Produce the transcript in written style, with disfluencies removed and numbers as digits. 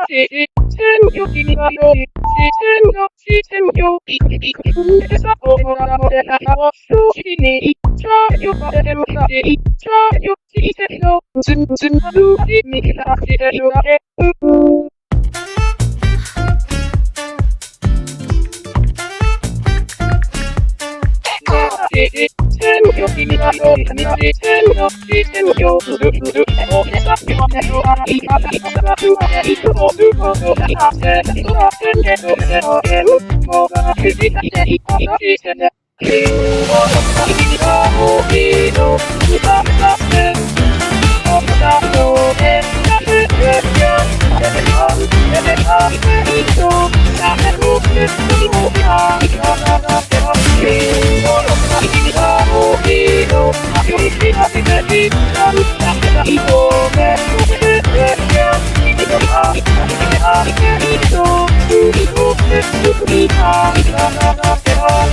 せて、選挙君はより、選挙、でさ、おもらのでたを、正直に、ちゃよばでもかでい、ちゃよ、ちいての、つまるにみきたしてるわけ、選挙君はより、選挙、する、おけさ、よねのあらいかたいかたくわけ、いつもすことがさせ、そらせんけどせのける、もがくじたていこなしせね、きんをのさきがおきの、うたさせ、おたので、なせてや、せてか、せてか、せいと、なせる、せつもや、いかななせは、きんをのさきがおきの、あよりしなせていた、なせたいとね、せてや、いかな、いかな、いと、うりと、せついた、いかななせは、